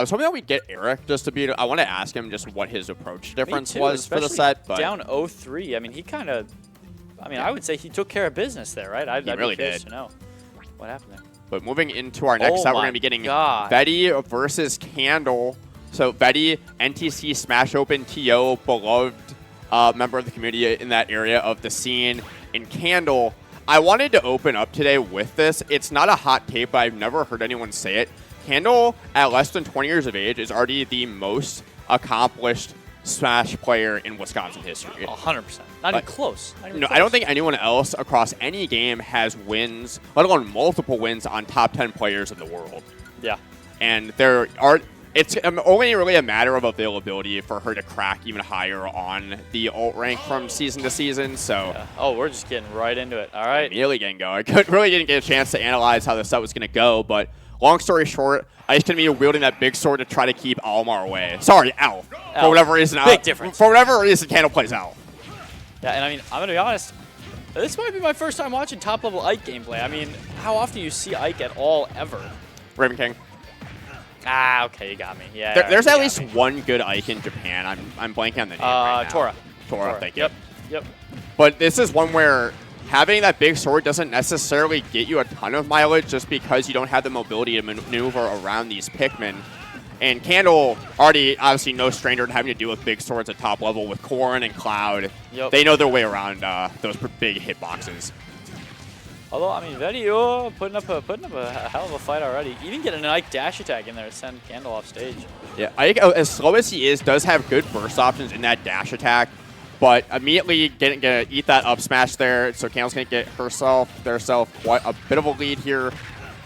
I was hoping that we'd get Eric just to be. I want to ask him just what his approach difference was for the especially set. But down 0-3. I mean, he kind of. I mean, I would say he took care of business there, right? I'd really be curious did. to know what happened there. But moving into our next Oh set, we're my going to be getting God. Vedi versus Candle. So Vedi, NTC Smash Open TO, beloved member of the community in that area of the scene. And Candle, I wanted to open up today with this. It's not a hot take, but I've never heard anyone say it. Candle, at less than 20 years of age, is already the most accomplished Smash player in Wisconsin history. 100%. Not even close. Not even No, close. I don't think anyone else across any game has wins, let alone multiple wins on top 10 players in the world. Yeah. And it's only really a matter of availability for her to crack even higher on the ult rank from season to season. So Yeah. Oh, we're just getting right into it. All right. immediately getting going. I really didn't get a chance to analyze how the set was going to go, but long story short, Ice going to be wielding that big sword to try to keep Olimar away. Sorry, Al. For whatever reason, Big difference. For whatever reason, Candle plays Al. Yeah, and I mean, I'm going to be honest. This might be my first time watching top-level Ike gameplay. I mean, how often do you see Ike at all, ever? Raven King. Ah, okay, you got me. Yeah. There's you at got least me. one good Ike in Japan. I'm blanking on the name right now. Tora. Tora, thank you. Yep. But this is one where having that big sword doesn't necessarily get you a ton of mileage just because you don't have the mobility to maneuver around these Pikmin. And Candle, already obviously no stranger to having to deal with big swords at top level with Corrin and Cloud. Yep. They know their way around those big hitboxes. Although, I mean, Vedi, putting up a hell of a fight already. Even getting an Ike dash attack in there to send Candle off stage. Yeah, Ike, as slow as he is, does have good burst options in that dash attack. But immediately gonna eat that up smash there, so Candle's gonna get herself quite a bit of a lead here.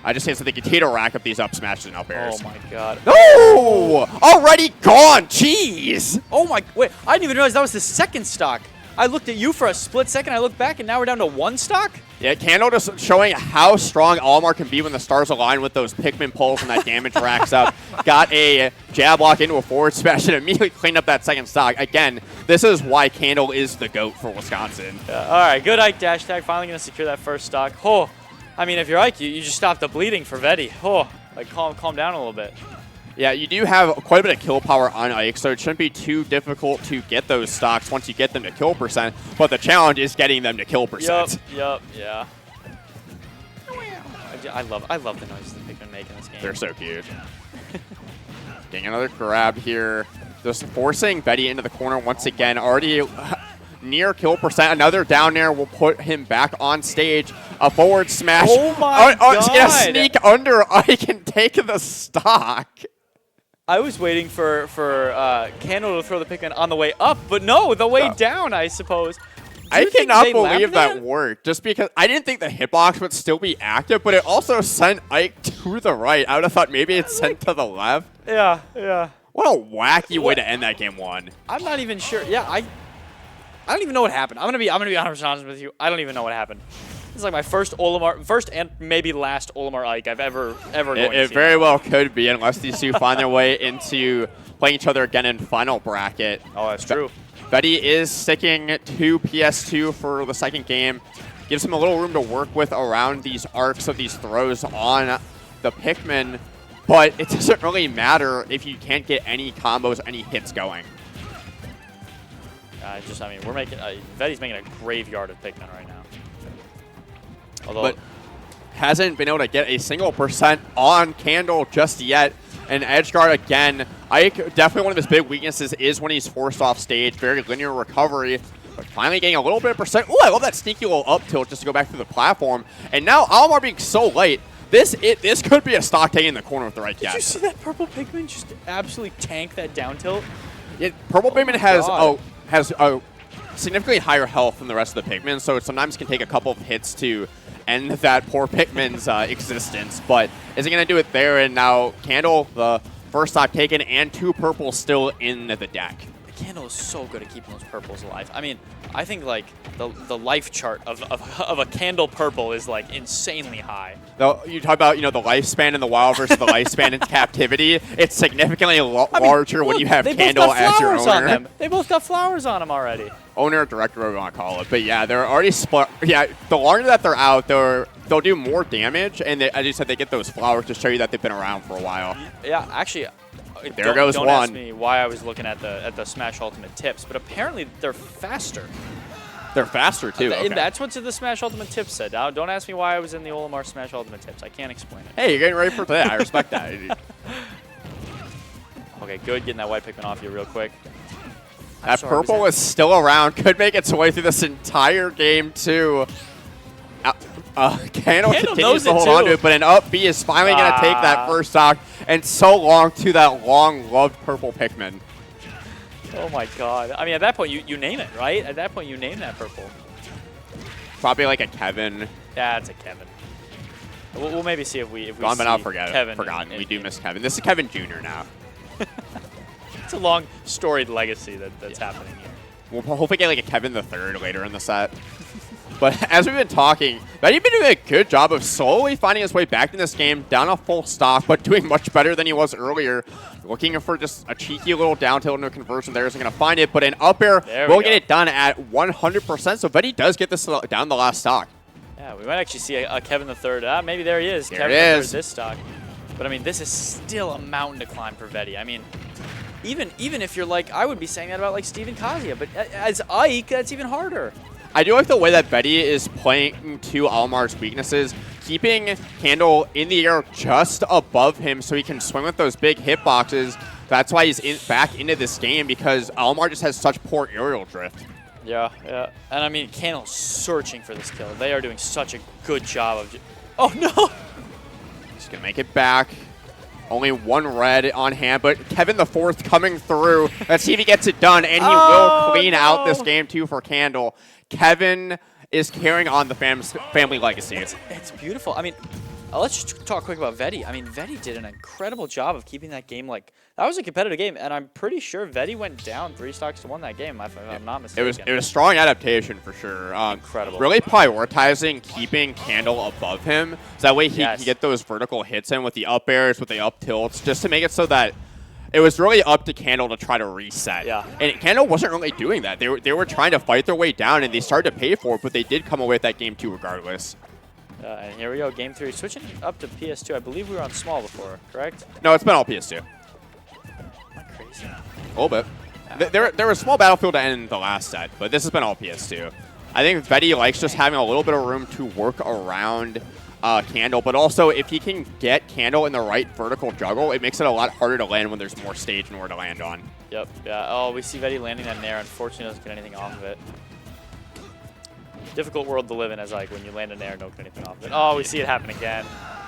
I just think that they continue to rack up these up smashes and up airs. Oh my god. No! Already gone! Jeez! Oh my, wait, I didn't even realize that was the second stock. I looked at you for a split second, I looked back, and now we're down to one stock? Yeah, Candle just showing how strong Olimar can be when the stars align with those Pikmin pulls and that damage racks up. Got a jab lock into a forward smash and immediately cleaned up that second stock. Again, this is why Candle is the GOAT for Wisconsin. All right, good Ike dash tag. Finally going to secure that first stock. Oh, I mean, if you're Ike, you just stop the bleeding for Vedi. Oh, like calm down a little bit. Yeah, you do have quite a bit of kill power on Ike, so it shouldn't be too difficult to get those stocks once you get them to kill percent. But the challenge is getting them to kill percent. Yup, yeah. I love the noises that Pikmin make in this game. They're so cute. Getting another grab here. Just forcing Vedi into the corner once again. Already near kill percent. Another down air will put him back on stage. A forward smash. Oh my god! It's going to sneak under Ike and take the stock. I was waiting for Candle to throw the Pikmin on the way up, but no, the way down, I suppose. I cannot believe that worked, just because I didn't think the hitbox would still be active, but it also sent Ike to the right. I would have thought maybe it's sent to the left. Yeah. What a wacky way to end that game one. I'm not even sure. Yeah, I don't even know what happened. I'm gonna be 100% honest with you. I don't even know what happened. This is like my first and maybe last Olimar Ike I've ever It very well could be, unless these two find their way into playing each other again in final bracket. Oh, that's true. Vedi is sticking to PS2 for the second game. Gives him a little room to work with around these arcs of these throws on the Pikmin, but it doesn't really matter if you can't get any combos, any hits going. We're making Vedi's making a graveyard of Pikmin right now. Although, but hasn't been able to get a single percent on Candle just yet. And Edgeguard again, Ike, definitely one of his big weaknesses is when he's forced off stage. Very linear recovery, but finally getting a little bit of percent. Ooh, I love that sneaky little up tilt just to go back through the platform. And now Olimar being so late, this could be a stock taking in the corner with the right guess. Did you see that purple Pikmin just absolutely tank that down tilt? Purple Pikmin has a significantly higher health than the rest of the Pikmin, so it sometimes can take a couple of hits to end that poor Pikmin's existence. But is he going to do it there? And now Candle, the first stock taken, and two purples still in the deck. Candle is so good at keeping those purples alive. I mean, I think like the life chart of a Candle purple is like insanely high. You talk about the lifespan in the wild versus the lifespan in captivity. It's significantly larger when you have Candle as your owner. They both got flowers on them already. Owner, director, whatever you want to call it. But yeah, they're already split. Yeah, the longer that they're out, they'll do more damage, and as you said, they get those flowers to show you that they've been around for a while. Yeah, actually, There goes don't one. Ask me why I was looking at the Smash Ultimate tips, but apparently they're faster. They're faster, too. Okay. That's what the Smash Ultimate tips said. Now, don't ask me why I was in the Olimar Smash Ultimate tips. I can't explain it. Hey, you're getting ready for today. I respect that. Okay, good. Getting that white Pikmin off you real quick. That purple is still around. Could make its way through this entire game, too. Candle continues to hold on to it, but an up B is finally going to take that first stock, and so long to that long-loved purple Pikmin. Oh my god. I mean, at that point, you name it, right? At that point, you name that purple. Probably like a Kevin. Yeah, it's a Kevin. We'll maybe see if we Gone but not Kevin forgotten. We do miss Kevin. This is Kevin Jr. now. It's a long, storied legacy that's happening here. We'll hopefully get like a Kevin the Third later in the set. But as we've been talking, Vedi's been doing a good job of slowly finding his way back in this game, down a full stock, but doing much better than he was earlier. Looking for just a cheeky little down tilt into a conversion there. Isn't going to find it, but an up air will get it done at 100%. So Vedi does get this down the last stock. Yeah, we might actually see a Kevin the Third. Maybe there he is. There Kevin it the is. Third this stock. But I mean, this is still a mountain to climb for Vedi. I mean, even if you're like, I would be saying that about like Steven Kazia, but as Ike, that's even harder. I do like the way that Vedi is playing to Olimar's weaknesses, keeping Candle in the air just above him so he can swing with those big hitboxes. That's why he's back into this game, because Olimar just has such poor aerial drift. Yeah. And I mean, Candle's searching for this kill. They are doing such a good job of... Oh, no! He's going to make it back. Only one red on hand, but Kevin the Fourth coming through. Let's see if he gets it done, and he will clean out this game, too, for Candle. Kevin is carrying on the family legacy. It's beautiful. I mean, let's just talk quick about Vedi. I mean, Vedi did an incredible job of keeping that game like... That was a competitive game, and I'm pretty sure Vedi went down 3 stocks to 1 that game, if I'm not mistaken. It was strong adaptation for sure. Incredible. Really prioritizing keeping Candle above him, so that way he can get those vertical hits in with the up airs, with the up tilts, just to make it so that it was really up to Candle to try to reset. Yeah. And Candle wasn't really doing that. They were trying to fight their way down, and they started to pay for it, but they did come away with that game too regardless. And here we go, game 3. Switching up to PS2. I believe we were on small before, correct? No, it's been all PS2. Am I crazy? A little bit. There was a small Battlefield to end the last set, but this has been all PS2. I think Vedi likes just having a little bit of room to work around Candle, but also if he can get Candle in the right vertical juggle, it makes it a lot harder to land when there's more stage and where to land on. Yep. Yeah. Oh, we see Vedi landing that nair. Unfortunately, doesn't get anything off of it. Difficult world to live in, as like when you land a nair, don't get anything off of it. Oh, we see it happen again.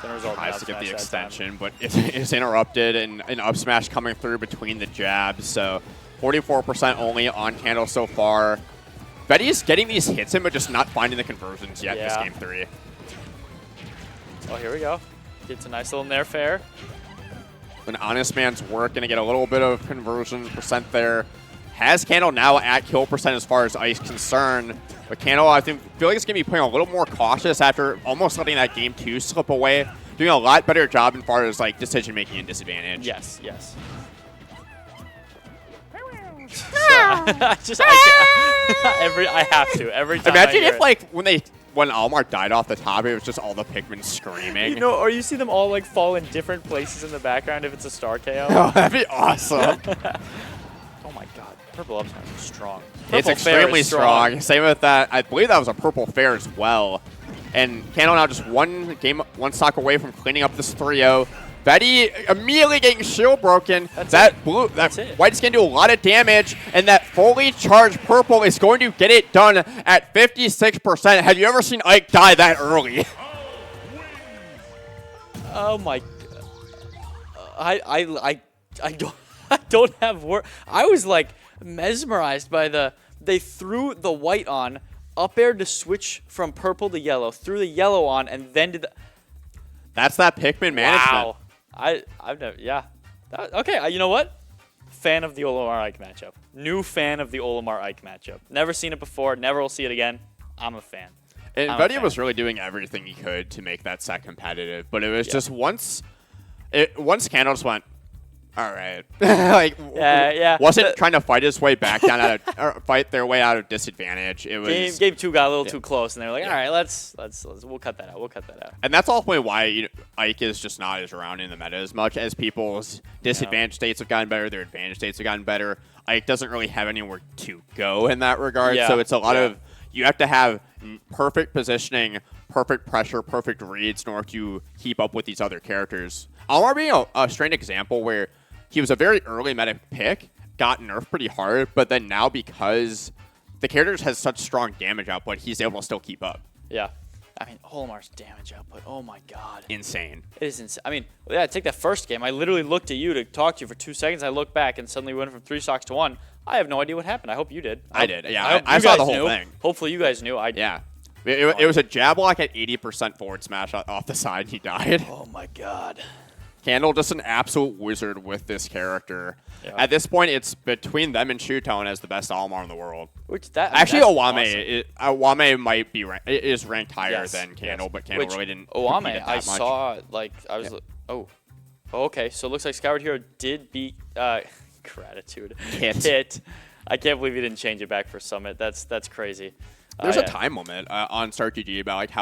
Tries to get the extension, but it's interrupted, and an up smash coming through between the jabs. So 44% only on Candle so far. Vedi is getting these hits in, but just not finding the conversions yet in this game 3. Oh, here we go. Gets a nice little nair fair. An honest man's work, going to get a little bit of conversion percent there. Has Candle now at kill percent as far as Ice concerned. But Candle, I feel like it's going to be playing a little more cautious after almost letting that game 2 slip away. Doing a lot better job as far as like decision making and disadvantage. Yes. I have to every time. Imagine if like when Olimar died off the top, it was just all the Pikmin screaming. You know, or you see them all like fall in different places in the background if it's a star KO. Oh, that'd be awesome. Oh my god, purple up smash is strong. It's extremely strong. Same with that. I believe that was a purple fair as well. And Candle now just one stock away from cleaning up this 3-0. Vedi immediately getting shield broken. That white is going to do a lot of damage, and that fully charged purple is going to get it done at 56%. Have you ever seen Ike die that early? Oh my! I don't have words. I was like mesmerized by they threw the white on, up air to switch from purple to yellow, threw the yellow on, and then did the... That's that Pikmin management. Wow. I've never, okay, you know what? Fan of the Olimar Ike matchup. New fan of the Olimar Ike matchup. Never seen it before, never will see it again. I'm a fan. And Vedi was really doing everything he could to make that set competitive, but it was just once Candle just went, All right. Like, Yeah. wasn't trying to fight his way back down or fight their way out of disadvantage. It was Game 2 got a little too close, and they were like, all right, let's we'll cut that out. We'll cut that out. And that's ultimately why Ike is just not as around in the meta as much as people's disadvantaged states have gotten better, their advantage states have gotten better. Ike doesn't really have anywhere to go in that regard. Yeah. So it's a lot of, you have to have perfect positioning, perfect pressure, perfect reads in order to keep up with these other characters. Olimar being a strange example where he was a very early meta pick, got nerfed pretty hard, but then now because the character has such strong damage output, he's able to still keep up. Yeah. I mean, Olimar's damage output, oh my god. Insane. It is insane. I mean, yeah, take that first game. I literally looked at you to talk to you for 2 seconds. I looked back and suddenly we went from 3 stocks to 1. I have no idea what happened. I hope you did. I did, yeah. I saw the whole thing. Hopefully you guys knew. Yeah. It was a jab lock at 80% forward smash off the side, and he died. Oh my god. Candle, just an absolute wizard with this character. Yeah. At this point, it's between them and Shutone as the best Olimar in the world. Actually, Awesome. Awame might be is ranked higher than Candle, but Candle really didn't. Awame, I much. saw oh, okay. So it looks like Skyward Hero did beat Gratitude. Hit. I can't believe he didn't change it back for Summit. That's crazy. There's a time limit on StartGG about like how